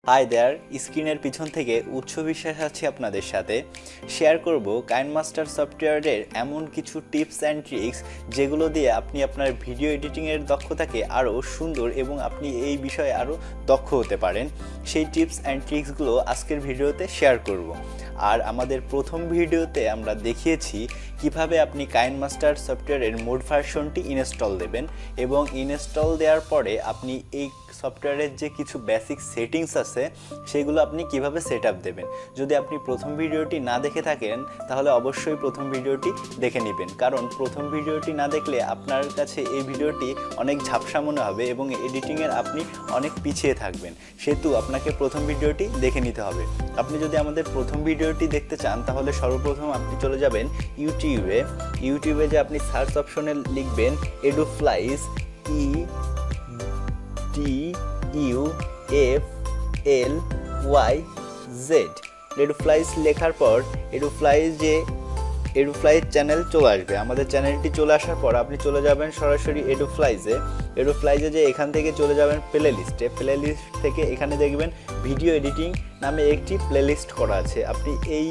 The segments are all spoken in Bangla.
হাই দেয়ার, স্ক্রিনের পিছন থেকে উৎস বিশ্বাস আছে আপনাদের সাথে শেয়ার করব কাইনমাস্টার সফটওয়্যারের এমন কিছু টিপস অ্যান্ড ট্রিক্স যেগুলো দিয়ে আপনি আপনার ভিডিও এডিটিংয়ের দক্ষতাকে আরও সুন্দর এবং আপনি এই বিষয়ে আরও দক্ষ হতে পারেন। সেই টিপস অ্যান্ড ট্রিক্সগুলো আজকের ভিডিওতে শেয়ার করব। আর আমাদের প্রথম ভিডিওতে আমরা দেখিয়েছি কিভাবে আপনি কাইনমাস্টার সফটওয়্যারের মোড ভার্সনটি ইনস্টল দেবেন এবং ইনস্টল দেওয়ার পরে আপনি এই সফটওয়্যারের যে কিছু বেসিক সেটিংস আছে সেগুলো আপনি কিভাবে সেট আপ দেবেন। যদি আপনি প্রথম ভিডিওটি না দেখে থাকেন তাহলে অবশ্যই প্রথম ভিডিওটি দেখে নেবেন, কারণ প্রথম ভিডিওটি না দেখলে আপনার কাছে এই ভিডিওটি অনেক ঝাপসা মনে হবে এবং এডিটিংয়ের আপনি অনেক পিছিয়ে থাকবেন। সেহেতু আপনাকে প্রথম ভিডিওটি দেখে নিতে হবে। আপনি যদি আমাদের প্রথম ভিডিওটি দেখতে চান তাহলে সর্বপ্রথম আপনি চলে যাবেন ইউটিউবে যে আপনি সার্চ অপশনে লিখবেন এডুফ্লাইজ, EDUFLYZ। এডুফ্লাইজ লেখার পর এডুফ্লাইজ চ্যানেল চলে আসবে। আমাদের চ্যানেলটি চলে আসার পর আপনি চলে যাবেন সরাসরি এডুফ্লাইজে যে এখান থেকে চলে যাবেন প্লেলিস্ট থেকে এখানে দেখবেন ভিডিও এডিটিং নামে একটি প্লেলিস্ট করা আছে। আপনি এই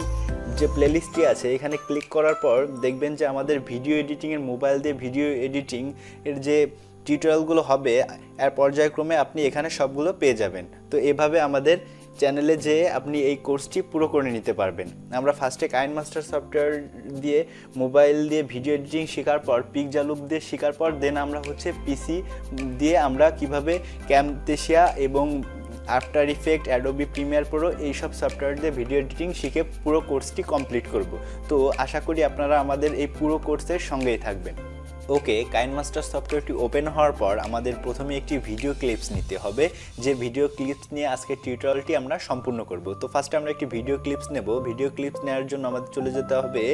যে প্লেলিস্টটি আছে এখানে ক্লিক করার পর দেখবেন যে আমাদের ভিডিও এডিটিংয়ের মোবাইল দিয়ে ভিডিও এডিটিং এর যে টিউটোরিয়ালগুলো হবে এর পর্যায়ক্রমে আপনি এখানে সবগুলো পেয়ে যাবেন। তো এভাবে আমাদের চ্যানেলে যেয়ে আপনি এই কোর্সটি পুরো করে নিতে পারবেন। আমরা ফার্স্টে কাইনমাস্টার সফটওয়্যার দিয়ে মোবাইল দিয়ে ভিডিও এডিটিং শেখার পর পিকজালুপ দিয়ে শেখার পর দেন আমরা পিসি দিয়ে আমরা কিভাবে ক্যামটেসিয়া এবং after effect, Adobe Premiere Pro এইসব সফটওয়্যার দিয়ে ভিডিও এডিটিং শিখে পুরো কোর্সটি কমপ্লিট করব। তো আশা করি আপনারা আমাদের এই পুরো কোর্সের সঙ্গেই থাকবেন। ওকে, কাইনমাস্টার সফটওয়্যারটি ওপেন হওয়ার পর আমাদের প্রথমে একটি ভিডিও ক্লিপস নিতে হবে, যে ভিডিও ক্লিপস নিয়ে আজকে টিউটোরিয়ালটি আমরা সম্পূর্ণ করব। তো ফার্স্টে আমরা একটি ভিডিও ক্লিপস নেব। ভিডিও ক্লিপস নেওয়ার জন্য আমাদের চলে যেতে হবে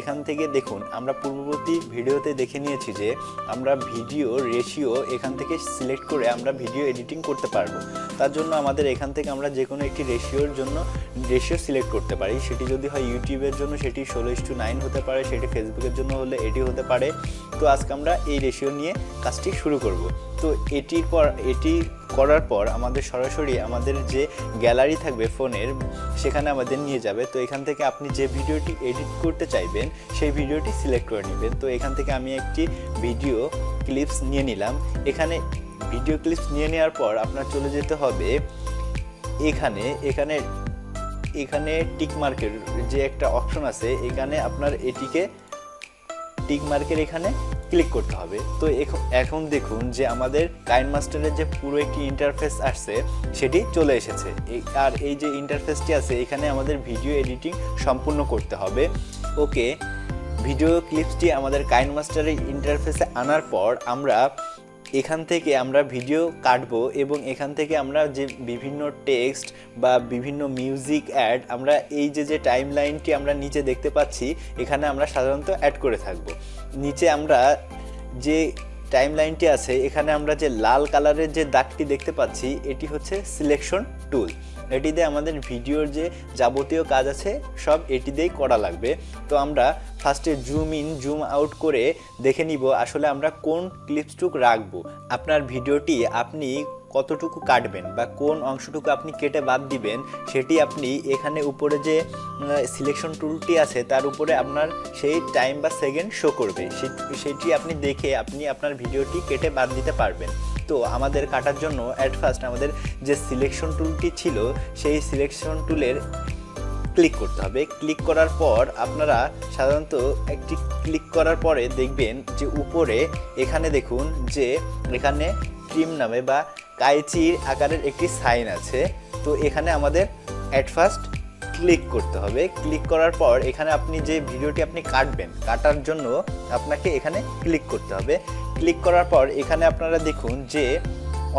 এখান থেকে দেখুন আমরা পূর্ববর্তী ভিডিওতে দেখে নিয়েছি যে আমরা ভিডিও রেশিও এখান থেকে সিলেক্ট করে আমরা ভিডিও এডিটিং করতে পারবো। তার জন্য আমাদের এখান থেকে আমরা যে কোনো একটি রেশিও সিলেক্ট করতে পারি। সেটি যদি হয় ইউটিউবের জন্য সেটি 16:9 হতে পারে, সেটি ফেসবুকের জন্য হলে এটি হতে পারে। তো আজকে আমরা এই রেশিও নিয়ে কাজটি শুরু করব। তো এটি করার পর আমাদের সরাসরি আমাদের যে গ্যালারি থাকবে ফোনের সেখানে আমাদের নিয়ে যাবে। তো এখান থেকে আপনি যে ভিডিওটি এডিট করতে চাইবেন সেই ভিডিওটি সিলেক্ট করে নেবেন। তো এখান থেকে আমি একটি ভিডিও ক্লিপস নিয়ে নিলাম। এখানে ভিডিও ক্লিপস নিয়ে নেওয়ার পর আপনার চলে যেতে হবে এখানে টিক মার্কের যে একটা অপশন আছে, এখানে আপনার এটিকে টিক মার্কের এখানে ক্লিক করতে হবে। তো এখন দেখুন যে আমাদের কাইনমাস্টারের যে পুরো একটি ইন্টারফেস আসছে সেটি চলে এসেছে। আর এই যে ইন্টারফেসটি আছে এখানে আমাদের ভিডিও এডিটিং সম্পূর্ণ করতে হবে। ওকে, ভিডিও ক্লিপসটি আমাদের কাইনমাস্টারের ইন্টারফেসে আনার পর এখান থেকে আমরা ভিডিও কাটবো এবং এখান থেকে আমরা যে বিভিন্ন টেক্সট বা বিভিন্ন মিউজিক অ্যাড আমরা এই যে টাইম লাইনটি আমরা নিচে দেখতে পাচ্ছি এখানে আমরা সাধারণত অ্যাড করে থাকবো। নিচে আমরা যে টাইম লাইনটি আছে এখানে আমরা যে লাল কালারের যে দাগটি দেখতে পাচ্ছি এটি হচ্ছে সিলেকশন টুল। এটি দিয়ে আমাদের ভিডিওর যে যাবতীয় কাজ আছে সব এটি দিয়েই করা লাগবে। তো আমরা ফার্স্টে জুম ইন জুম আউট করে দেখে নিব আসলে আমরা কোন ক্লিপসটুক রাখবো। আপনার ভিডিওটি আপনি কতটুকু কাটবেন বা কোন অংশটুকু আপনি কেটে বাদ দিবেন সেটি আপনি এখানে উপরে যে সিলেকশন টুলটি আছে তার উপরে আপনার সেই টাইম বা সেকেন্ড শো করবে, সেটি আপনি দেখে আপনি আপনার ভিডিওটি কেটে বাদ দিতে পারবেন। তো আমাদের কাটার জন্য অ্যাট ফার্স্ট আমাদের যে সিলেকশন টুলটি ছিল সেই সিলেকশন টুলের ক্লিক করতে হবে। ক্লিক করার পর আপনারা সাধারণত একটি ক্লিক করার পরে দেখবেন যে উপরে এখানে দেখুন যে এখানে ট্রিম নামে বা কাইচির আকারের একটি সাইন আছে। তো এখানে আমাদের অ্যাট ফার্স্ট ক্লিক করতে হবে। ক্লিক করার পর এখানে আপনি যে ভিডিওটি আপনি কাটার জন্য আপনাকে এখানে ক্লিক করতে হবে। ক্লিক করার পর এখানে আপনারা দেখুন যে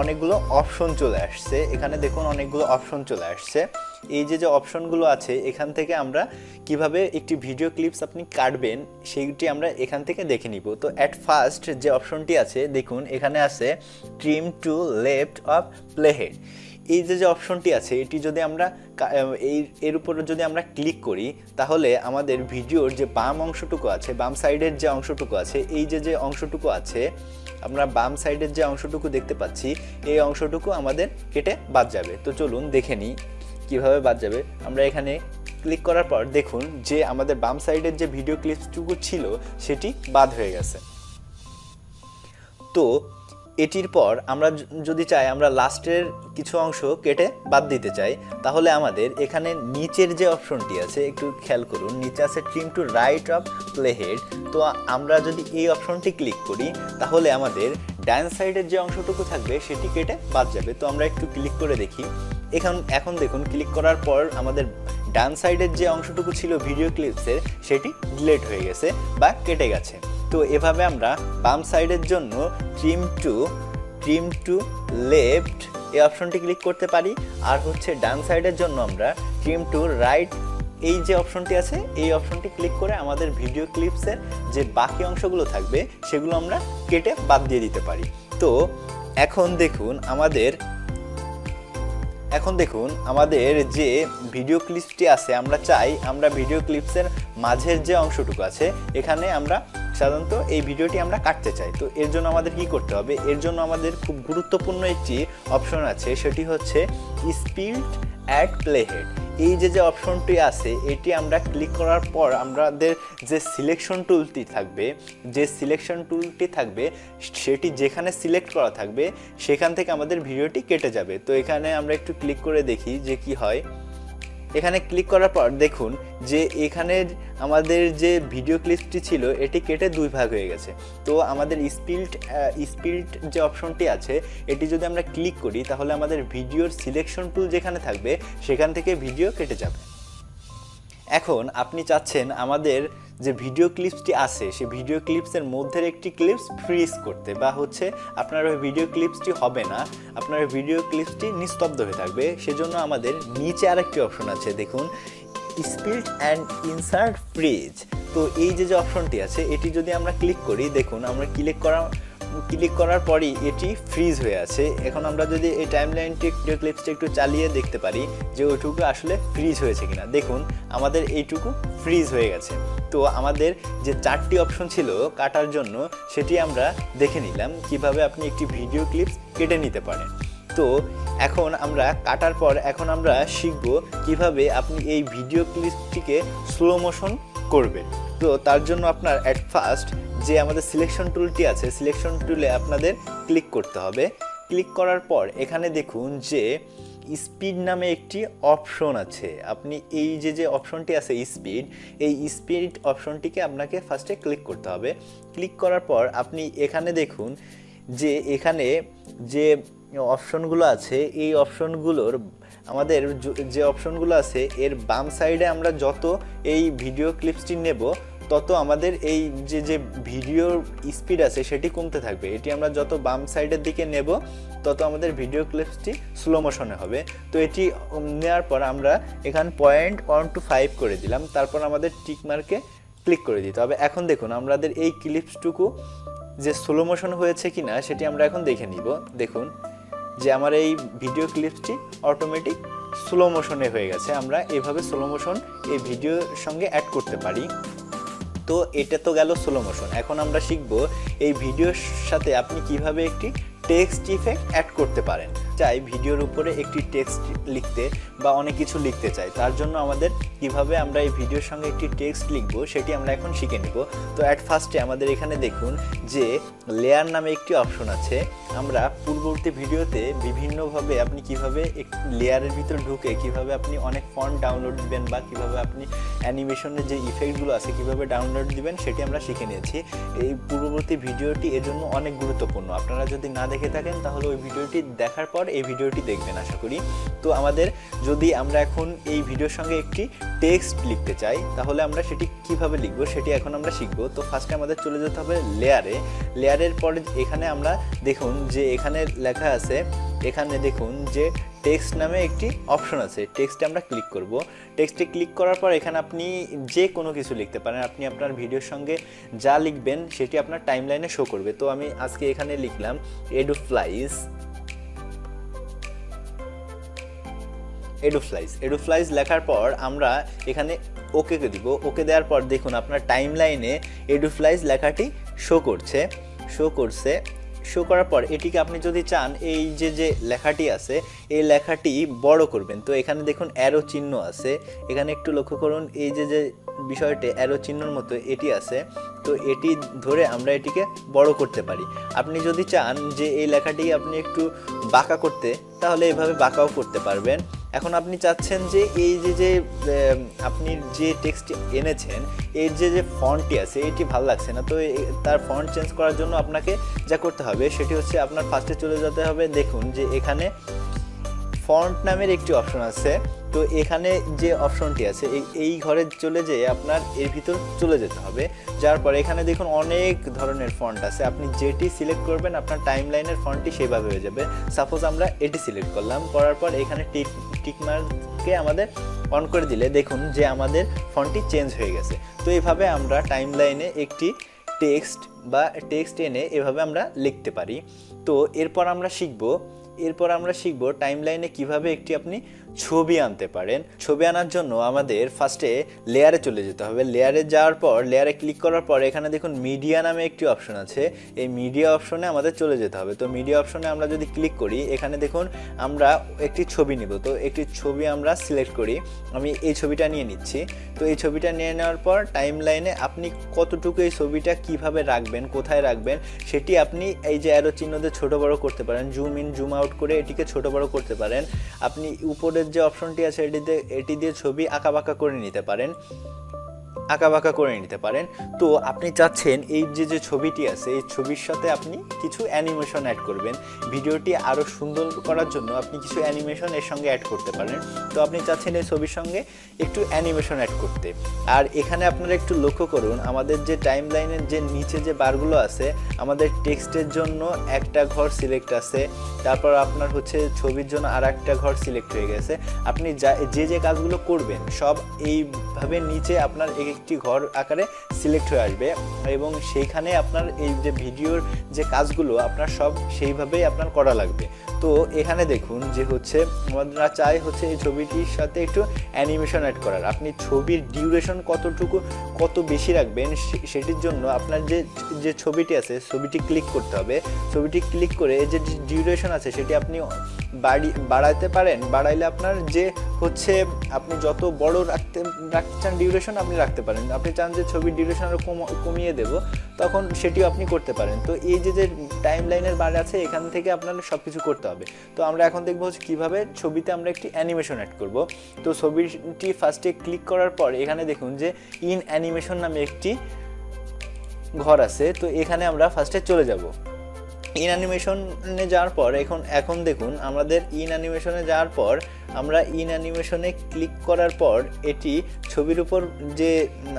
অনেকগুলো অপশন চলে আসছে। এখানে দেখুন অনেকগুলো অপশন চলে আসছে। এই যে অপশনগুলো আছে এখান থেকে আমরা কিভাবে একটি ভিডিও ক্লিপস আপনি কাটবেন সেইটি আমরা এখান থেকে দেখে নিব। তো অ্যাট ফার্স্ট যে অপশনটি আছে দেখুন এখানে আছে ট্রিম টু লেফট অফ প্লেহেড। এই যে অপশনটি আছে এটি যদি আমরা এর উপরে যদি আমরা ক্লিক করি তাহলে আমাদের ভিডিওর যে বাম অংশটুকু আছে, বাম সাইডের যে অংশটুকু আছে, এই যে অংশটুকু আছে, আমরা বাম সাইডের যে অংশটুকু দেখতে পাচ্ছি এই অংশটুকু আমাদের কেটে বাদ যাবে। তো চলুন দেখে নিই কীভাবে বাদ যাবে। আমরা এখানে ক্লিক করার পর দেখুন যে আমাদের বাম সাইডের যে ভিডিও ক্লিপসটুকু ছিল সেটি বাদ হয়ে গেছে। তো এটির পর আমরা যদি চাই আমরা লাস্টের কিছু অংশ কেটে বাদ দিতে চাই, তাহলে আমাদের এখানে নিচের যে অপশনটি আছে একটু খেয়াল করুন, নিচে আছে trim to right of play head. তো আমরা যদি এই অপশনটি ক্লিক করি তাহলে আমাদের ডান সাইডের যে অংশটুকু থাকবে সেটি কেটে বাদ যাবে। তো আমরা একটু ক্লিক করে দেখি। এখন দেখুন ক্লিক করার পর আমাদের ডান সাইডের যে অংশটুকু ছিল ভিডিও ক্লিপসের সেটি ডিলিট হয়ে গেছে বা কেটে গেছে। তো এভাবে আমরা বাম সাইডের জন্য ট্রিম টু লেফট এই অপশনটি ক্লিক করতে পারি, আর হচ্ছে ডান সাইডের জন্য আমরা ট্রিম টু রাইট এই যে অপশনটি আছে এই অপশনটি ক্লিক করে আমাদের ভিডিও ক্লিপসের যে বাকি অংশগুলো থাকবে সেগুলো আমরা কেটে বাদ দিয়ে দিতে পারি। তো এখন দেখুন আমাদের যে ভিডিও ক্লিপসটি আছে আমরা চাই আমরা ভিডিও ক্লিপসের মাঝের যে অংশটুকু আছে এখানে আমরা সাধারণত এই ভিডিওটি আমরা কাটতে চাই। তো এর জন্য আমাদের কি করতে হবে, এর জন্য আমাদের খুব গুরুত্বপূর্ণ একটি অপশন আছে, সেটি হচ্ছে স্পিড অ্যাট প্লে হেড। এই যে অপশনটি আছে এটি আমরা ক্লিক করার পর আমাদের যে সিলেকশন টুলটি থাকবে সেটি যেখানে সিলেক্ট করা থাকবে সেখান থেকে আমাদের ভিডিওটি কেটে যাবে। তো এখানে আমরা একটু ক্লিক করে দেখি যে কি হয়। এখানে ক্লিক করার পর দেখুন যে এখানে আমাদের যে ভিডিও ক্লিপটি ছিল এটি কেটে দুই ভাগ হয়ে গেছে। তো আমাদের স্পিড যে অপশনটি আছে এটি যদি আমরা ক্লিক করি তাহলে আমাদের ভিডিওর সিলেকশন টুল যেখানে থাকবে সেখান থেকে ভিডিও কেটে যাবে। এখন আপনি চাচ্ছেন আমাদের যে ভিডিও ক্লিপসটি আছে সেই ভিডিও ক্লিপসের মধ্যের একটি ক্লিপস ফ্রিজ করতে, বা হচ্ছে আপনার ওই ভিডিও ক্লিপসটি হবে না, আপনার ভিডিও ক্লিপসটি নিস্তব্ধ হয়ে থাকবে। সেজন্য আমাদের নিচে আরেকটি অপশন আছে, দেখুন স্পিড অ্যান্ড ইনসার্ট ফ্রিজ। তো এই যে অপশনটি আছে এটি যদি আমরা ক্লিক করি, দেখুন আমরা ক্লিক করার পরই এটি ফ্রিজ হয়ে আছে। এখন আমরা যদি এই টাইমলাইনটি ভিডিও ক্লিপসটি একটু চালিয়ে দেখতে পারি যে ওইটুকু আসলে ফ্রিজ হয়েছে কিনা, দেখুন আমাদের এইটুকু ফ্রিজ হয়ে গেছে। তো আমাদের যে 4টি অপশন ছিল কাটার জন্য সেটি আমরা দেখে নিলাম কিভাবে আপনি একটি ভিডিও ক্লিপস কেটে নিতে পারেন। তো এখন আমরা কাটার পর এখন আমরা শিখব কিভাবে আপনি এই ভিডিও ক্লিপটিকে স্লো মোশন করবেন। তো তার জন্য আপনার অ্যাট ফার্স্ট যে আমাদের সিলেকশন টুলটি আছে সিলেকশন টুলে আপনাদের ক্লিক করতে হবে। ক্লিক করার পর এখানে দেখুন যে স্পিড নামে একটি অপশন আছে। আপনি এই যে অপশনটি আছে এই স্পিড অপশনটিকে আপনাকে ফার্স্টে ক্লিক করতে হবে। ক্লিক করার পর আপনি এখানে দেখুন যে এখানে যে অপশনগুলো আছে এই অপশনগুলোর আমাদের যে অপশনগুলো আছে এর বাম সাইডে আমরা যত এই ভিডিও ক্লিপসটি নেব তত আমাদের এই যে ভিডিওর স্পিড আছে সেটি কমতে থাকবে। এটি আমরা যত বাম সাইডের দিকে নেব তত আমাদের ভিডিও ক্লিপসটি স্লো মোশনে হবে। তো এটি নেওয়ার পর আমরা এখানে 0.125 করে দিলাম, তারপর আমাদের টিক মার্কে ক্লিক করে দিতে হবে। এখন দেখুন আমাদের এই ক্লিপসটুকু যে স্লো মোশন হয়েছে কিনা সেটি আমরা এখন দেখে নিব। দেখুন যে আমার এই ভিডিও ক্লিপসটি অটোমেটিক স্লো মোশনে হয়ে গেছে। আমরা এভাবে স্লো মোশন এই ভিডিওর সঙ্গে অ্যাড করতে পারি। তো এটা তো গেল স্লো মোশন। এখন আমরা শিখব এই ভিডিওর সাথে আপনি কিভাবে একটি টেক্সট ইফেক্ট অ্যাড করতে পারেন। চাই ভিডিওর উপরে একটি টেক্সট লিখতে বা অনেক কিছু লিখতে চাই, তার জন্য আমাদের কিভাবে আমরা এই ভিডিওর সঙ্গে একটি টেক্সট লিখব সেটি আমরা এখন শিখে নেব। তো অ্যাট ফার্স্টে আমাদের এখানে দেখুন যে লেয়ার নামে একটি অপশন আছে। আমরা পূর্ববর্তী ভিডিওতে বিভিন্নভাবে আপনি কিভাবে লেয়ারের ভিতর ঢুকে কিভাবে আপনি অনেক ফন্ট ডাউনলোড দিবেন বা কিভাবে আপনি অ্যানিমেশনের যে ইফেক্টগুলো আছে কিভাবে ডাউনলোড দিবেন সেটি আমরা শিখে নিয়েছি। এই পূর্ববর্তী ভিডিওটি এজন্য অনেক গুরুত্বপূর্ণ। আপনারা যদি না দেখে থাকেন তাহলে ওই ভিডিওটি দেখার পর এই ভিডিওটি দেখবেন আশা করি। তো আমাদের যদি আমরা এখন এই ভিডিওর সঙ্গে একটি টেক্সট লিখতে চাই তাহলে আমরা সেটি কিভাবে লিখব সেটি এখন আমরা শিখব। তো ফার্স্টে আমাদের চলে যেতে হবে লেয়ারের পরে এখানে আমরা দেখুন যে এখানে লেখা আছে, এখানে দেখুন যে টেক্সট নামে একটি অপশন আছে। টেক্সটে আমরা ক্লিক করব। টেক্সটে ক্লিক করার পর এখানে আপনি যে কোনো কিছু লিখতে পারেন। আপনি আপনার ভিডিওর সঙ্গে যা লিখবেন সেটি আপনার টাইমলাইনে শো করবে। তো আমি আজকে এখানে লিখলাম Eduflyz। এডুফ্লাইজ লেখার পর আমরা এখানে ওকে দিব। ওকে দেওয়ার পর দেখুন আপনার টাইমলাইনে এডুফ্লাইজ লেখাটি শো করার পর এটিকে আপনি যদি চান এই যে লেখাটি আছে এই লেখাটি বড় করবেন, তো এখানে দেখুন অ্যারো চিহ্ন আছে, এখানে একটু লক্ষ্য করুন এই যে বিষয়টি অ্যারো চিহ্নর মতো এটি আছে, তো এটি ধরে আমরা এটিকে বড় করতে পারি। আপনি যদি চান যে এই লেখাটি আপনি একটু বাঁকা করতে, তাহলে এভাবে বাঁকাও করতে পারবেন। এখন আপনি চাচ্ছেন যে এই যে আপনি যে টেক্সট এনেছেন এর যে ফন্টটি আছে এটি ভালো লাগছে না, তো তার ফন্ট চেঞ্জ করার জন্য আপনাকে যা করতে হবে সেটি হচ্ছে আপনার ফার্স্টে চলে যেতে হবে। দেখুন যে এখানে ফন্ট নামের একটি অপশন আছে, তো এখানে যে অপশনটি আছে এই ঘরে চলে যেয়ে আপনার এর ভিতর চলে যেতে হবে। যার পরে এখানে দেখুন অনেক ধরনের ফন্ট আছে, আপনি যেটি সিলেক্ট করবেন আপনার টাইমলাইনের ফন্টটি সেভাবে হয়ে যাবে। সাপোজ আমরা এটি সিলেক্ট করলাম, করার পর এখানে টিকমার্ককে আমাদের অন করে দিলে দেখুন যে আমাদের ফন্টটি চেঞ্জ হয়ে গেছে। তো এইভাবে আমরা টাইমলাইনে একটি টেক্সট এনে এভাবে আমরা লিখতে পারি। তো এরপর আমরা শিখব টাইমলাইনে কিভাবে একটি আপনি ছবি আনতে পারেন। ছবি আনার জন্য আমাদের ফার্স্টে লেয়ারে চলে যেতে হবে। লেয়ারে যাওয়ার পর লেয়ারে ক্লিক করার পর এখানে দেখুন মিডিয়া নামে একটি অপশন আছে, এই মিডিয়া অপশনে আমাদের চলে যেতে হবে। তো মিডিয়া অপশনে আমরা যদি ক্লিক করি এখানে দেখুন আমরা একটি ছবি নিব, তো একটি ছবি আমরা সিলেক্ট করি। আমি এই ছবিটা নিয়ে নিচ্ছি। তো এই ছবিটা নিয়ে নেওয়ার পর টাইমলাইনে আপনি কতটুকু এই ছবিটা কিভাবে রাখবেন, কোথায় রাখবেন সেটি আপনি এই যে অ্যারো চিহ্ন দিয়ে ছোট বড় করতে পারেন, জুম ইন জুম আউট করে এটিকে ছোট বড় করতে পারেন। আপনি উপরের যে অপশনটি আছে এটি দিয়ে ছবি আঁকাবাঁকা করে নিতে পারেন। তো আপনি চাচ্ছেন এই যে ছবিটি আছে এই ছবির সাথে আপনি কিছু অ্যানিমেশন অ্যাড করবেন, ভিডিওটি আরও সুন্দর করার জন্য আপনি কিছু অ্যানিমেশন এর সঙ্গে অ্যাড করতে পারেন। তো আপনি চাচ্ছেন এই ছবির সঙ্গে একটু অ্যানিমেশন অ্যাড করতে। আর এখানে আপনারা একটু লক্ষ্য করুন আমাদের যে টাইমলাইনের যে নিচে যে বারগুলো আছে আমাদের টেক্সটের জন্য একটা ঘর সিলেক্ট আছে, তারপর আপনার হচ্ছে ছবির জন্য আর একটা ঘর সিলেক্ট হয়ে গেছে। আপনি যে কাজগুলো করবেন সব এইভাবে নিচে আপনার একটি ঘর আকারে সিলেক্ট হয়ে আসবে এবং সেইখানে আপনার এই যে ভিডিওর যে কাজগুলো আপনার সব সেইভাবেই আপনার করা লাগবে। তো এখানে দেখুন যে হচ্ছে আমরা চাই হচ্ছে এই ছবিটির সাথে একটু অ্যানিমেশন অ্যাড করার। আপনি ছবির ডিউরেশন কত বেশি রাখবেন সেটির জন্য আপনার যে ছবিটি আছে ছবিটি ক্লিক করতে হবে। ছবিটি ক্লিক করে যে ডিউরেশন আছে সেটি আপনি বাড়াইতে পারেন, বাড়াইলে আপনার যে হচ্ছে আপনি যত বড় রাখতে চান ডিউরেশন আপনি রাখতে পারেন। আপনি চান যে ছবির ডিউরেশন আরও কমিয়ে দেব তখন সেটিও আপনি করতে পারেন। তো এই যে টাইমলাইনের বার আছে এখান থেকে আপনার সব কিছু করতে হবে। তো আমরা এখন দেখবো হচ্ছে কীভাবে ছবিতে আমরা একটি অ্যানিমেশন অ্যাড করব। তো ছবিটি ফার্স্টে ক্লিক করার পর এখানে দেখুন যে ইন অ্যানিমেশন নামে একটি ঘর আছে, তো এখানে আমরা ফার্স্টে চলে যাব। ইন অ্যানিমেশনে যাওয়ার পর এখন দেখুন আমাদের ইন অ্যানিমেশনে যাওয়ার পর আমরা ইন অ্যানিমেশনে ক্লিক করার পর এটি ছবির উপর যে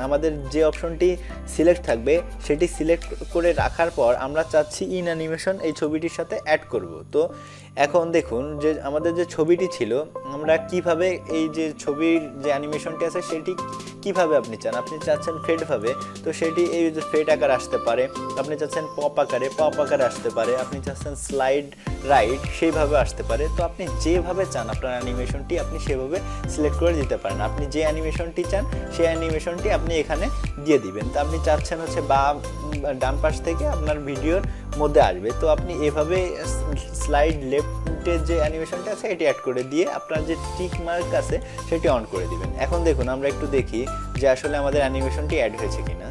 আমাদের যে অপশনটি সিলেক্ট থাকবে সেটি সিলেক্ট করে রাখার পর আমরা চাচ্ছি ইন অ্যানিমেশন এই ছবিটির সাথে অ্যাড করব। তো এখন দেখুন যে আমাদের যে ছবিটি ছিল আমরা কিভাবে এই যে ছবির যে অ্যানিমেশনটি আছে সেটি কিভাবে আপনি চাচ্ছেন ফেডভাবে, তো সেটি এই যে ফেড আকার আসতে পারে, আপনি চাচ্ছেন পপ আকারে আসতে পারে, আপনি চাচ্ছেন স্লাইড রাইট সেইভাবে আসতে পারে। তো আপনি যেভাবে চান আপনার অ্যানিমেশনটি আপনি সেভাবে সিলেক্ট করে দিতে পারেন। আপনি যে অ্যানিমেশনটি চান সেই অ্যানিমেশনটি আপনি এখানে দিয়ে দিবেন। তো আপনি চাচ্ছেন হচ্ছে ডান পাশ থেকে আপনার ভিডিওর মধ্যে আসবে, তো আপনি এভাবে স্লাইড লেফটের যে অ্যানিমেশনটা আছে এটি অ্যাড করে দিয়ে আপনার যে টিক মার্ক আছে সেটি অন করে দিবেন। এখন দেখুন আমরা একটু দেখি যে আসলে আমাদের অ্যানিমেশনটি অ্যাড হয়েছে কিনা।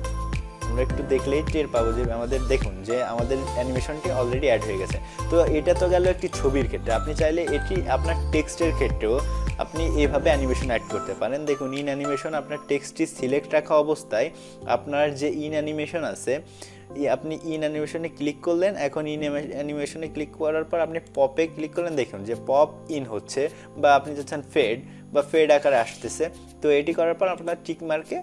আমরা একটু দেখলেই টের পাবো যে আমাদের দেখুন যে আমাদের অ্যানিমেশনটি অলরেডি অ্যাড হয়ে গেছে। তো এটা তো গেল একটি ছবির ক্ষেত্রে, আপনি চাইলে এটি আপনার টেক্সটের ক্ষেত্রেও আপনি এইভাবে অ্যানিমেশন অ্যাড করতে পারেন। দেখুন ইন অ্যানিমেশন আপনার টেক্সটটি সিলেক্ট রাখা অবস্থায় আপনার যে ইন অ্যানিমেশন আছে আপনি ইন অ্যানিমেশনে ক্লিক করলেন। এখন ইন অ্যানিমেশনে ক্লিক করার পর আপনি পপে ক্লিক করলেন, দেখুন যে পপ ইন হচ্ছে বা আপনি চাচ্ছেন ফেড আকারে আসতেছে। তো এটি করার পর আপনার টিক মার্কে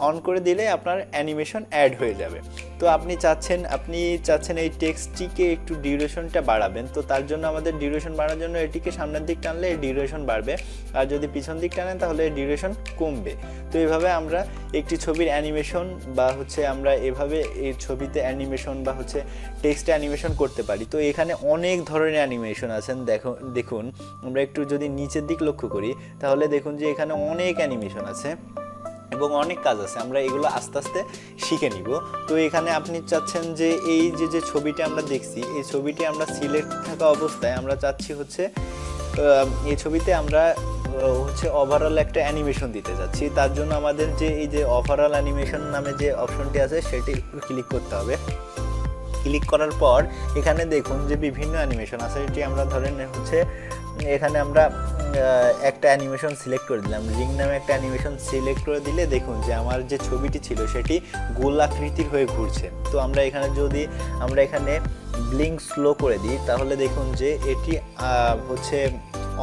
অন করে দিলে আপনার অ্যানিমেশন অ্যাড হয়ে যাবে। তো আপনি চাচ্ছেন এই টেক্সটটিকে একটু ডিউরেশনটা বাড়াবেন, তো তার জন্য আমাদের ডিউরেশন বাড়ানোর জন্য এটিকে সামনের দিক টানলে এই ডিউরেশন বাড়বে, আর যদি পিছন দিক টানেন তাহলে ডিউরেশন কমবে। তো এইভাবে আমরা একটি ছবির অ্যানিমেশন বা হচ্ছে আমরা এভাবে এই ছবিতে অ্যানিমেশন বা হচ্ছে টেক্সটে অ্যানিমেশন করতে পারি। তো এখানে অনেক ধরনের অ্যানিমেশন আছেন, দেখুন আমরা একটু যদি নিচের দিক লক্ষ্য করি তাহলে দেখুন যে এখানে অনেক অ্যানিমেশন আছে এবং অনেক কাজ আছে, আমরা এগুলো আস্তে আস্তে শিখে নিব। তো এখানে আপনি চাচ্ছেন যে এই যে ছবিটা আমরা দেখছি, এই ছবিটি আমরা সিলেক্ট থাকা অবস্থায় আমরা চাচ্ছি হচ্ছে এই ছবিতে আমরা হচ্ছে ওভারঅল একটা অ্যানিমেশন দিতে যাচ্ছি। তার জন্য আমাদের যে এই যে ওভারঅল অ্যানিমেশন নামে যে অপশনটি আছে সেটি ক্লিক করতে হবে। ক্লিক করার পর এখানে দেখুন যে বিভিন্ন অ্যানিমেশন আছে, এটি আমরা ধরেন হচ্ছে এখানে আমরা একটা অ্যানিমেশন সিলেক্ট করে দিলাম, রিং নামে একটা অ্যানিমেশন সিলেক্ট করে দিলে দেখুন যে আমার যে ছবিটি ছিল সেটি গোলাকৃতির হয়ে ঘুরছে। তো আমরা এখানে ব্লিঙ্ক স্লো করে দিই তাহলে দেখুন যে এটি হচ্ছে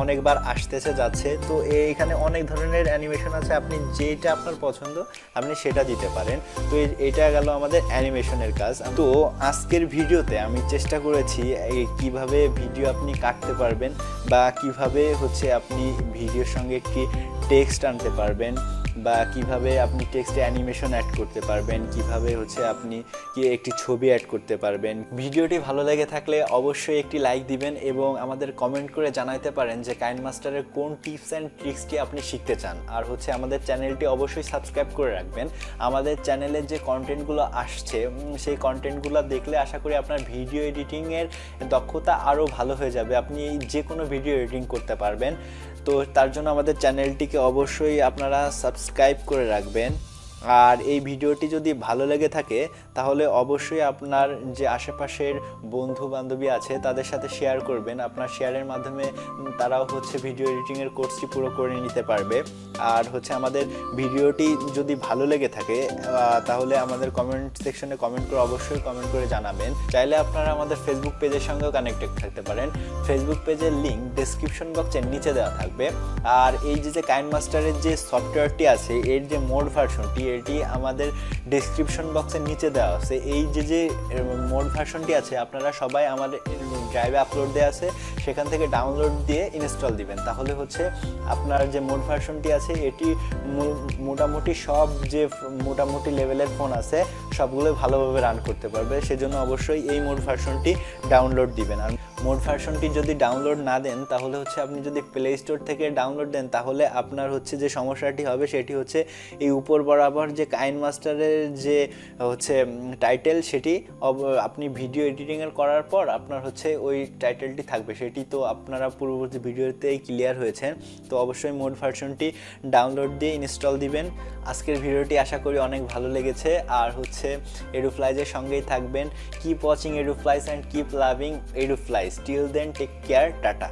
অনেকবার আসতেছে যাচ্ছে। তো এইখানে অনেক ধরনের অ্যানিমেশন আছে, আপনি যেটা আপনার পছন্দ আপনি সেটা দিতে পারেন। তো এটা গেল আমাদের অ্যানিমেশনের কাজ। তো আজকের ভিডিওতে আমি চেষ্টা করেছি কিভাবে ভিডিও আপনি কাটতে পারবেন বা কিভাবে হচ্ছে আপনি ভিডিওর সঙ্গে একটি টেক্সট আনতে পারবেন বা কিভাবে আপনি টেক্সটে অ্যানিমেশন অ্যাড করতে পারবেন, কিভাবে হচ্ছে আপনি একটি ছবি অ্যাড করতে পারবেন। ভিডিওটি ভালো লেগে থাকলে অবশ্যই একটি লাইক দিবেন এবং আমাদের কমেন্ট করে জানাতে পারেন যে কাইনমাস্টারের কোন টিপস অ্যান্ড ট্রিক্সটি আপনি শিখতে চান। আর হচ্ছে আমাদের চ্যানেলটি অবশ্যই সাবস্ক্রাইব করে রাখবেন। আমাদের চ্যানেলের যে কন্টেন্টগুলো আসছে সেই কন্টেন্টগুলো দেখলে আশা করি আপনার ভিডিও এডিটিংয়ের দক্ষতা আরও ভালো হয়ে যাবে, আপনি যে কোনো ভিডিও এডিটিং করতে পারবেন। তো তার জন্য আমাদের চ্যানেলটিকে অবশ্যই আপনারা সাবস্ক্রাইব করে রাখবেন। আর এই ভিডিওটি যদি ভালো লেগে থাকে তাহলে অবশ্যই আপনার যে আশেপাশের বন্ধু বান্ধবী আছে তাদের সাথে শেয়ার করবেন, আপনার শেয়ারের মাধ্যমে তারাও হচ্ছে ভিডিও এডিটিংয়ের কোর্সটি পুরো করে নিতে পারবে। আর হচ্ছে আমাদের ভিডিওটি যদি ভালো লেগে থাকে তাহলে আমাদের কমেন্ট সেকশনে কমেন্ট করে অবশ্যই কমেন্ট করে জানাবেন। চাইলে আপনারা আমাদের ফেসবুক পেজের সঙ্গেও কানেক্টেড থাকতে পারেন, ফেসবুক পেজের লিঙ্ক ডেসক্রিপশন বক্সের নিচে দেওয়া থাকবে। আর এই যে কাইনমাস্টারের যে সফটওয়্যারটি আছে এর যে মোড ভার্সনটি এটি আমাদের ডেসক্রিপশন বক্সের নিচে দেওয়া আছে। এই যে মোড ভার্সনটি আছে আপনারা সবাই আমাদের ড্রাইভে আপলোড দেওয়া আছে, সেখান থেকে ডাউনলোড দিয়ে ইনস্টল দিবেন, তাহলে হচ্ছে আপনার যে মোড ভার্সনটি আছে এটি মোটামুটি সব যে মোটামুটি লেভেলের ফোন আছে সবগুলো ভালোভাবে রান করতে পারবে। সেজন্য অবশ্যই এই মোড ভার্সনটি ডাউনলোড দিবেন। আর মোড ভার্সনটি যদি ডাউনলোড না দেন তাহলে হচ্ছে আপনি যদি প্লে স্টোর থেকে ডাউনলোড দেন তাহলে আপনার হচ্ছে যে সমস্যাটি হবে সেটি হচ্ছে এই উপর বরাবর যে কাইনমাস্টারের যে হচ্ছে টাইটেল সেটি আপনি ভিডিও এডিটিংয়ের করার পর আপনার হচ্ছে ওই টাইটেলটি থাকবে, সেটি তো আপনারা পূর্ববর্তী ভিডিওতেই ক্লিয়ার হয়েছেন। তো অবশ্যই মোড ভার্সনটি ডাউনলোড দিয়ে ইনস্টল দিবেন। আজকের ভিডিওটি আশা করি অনেক ভালো লেগেছে। আর হচ্ছে এডুফ্লাইজের সঙ্গেই থাকবেন। Keep watching Eduflies and keep loving Eduflies. Till then take care, tata.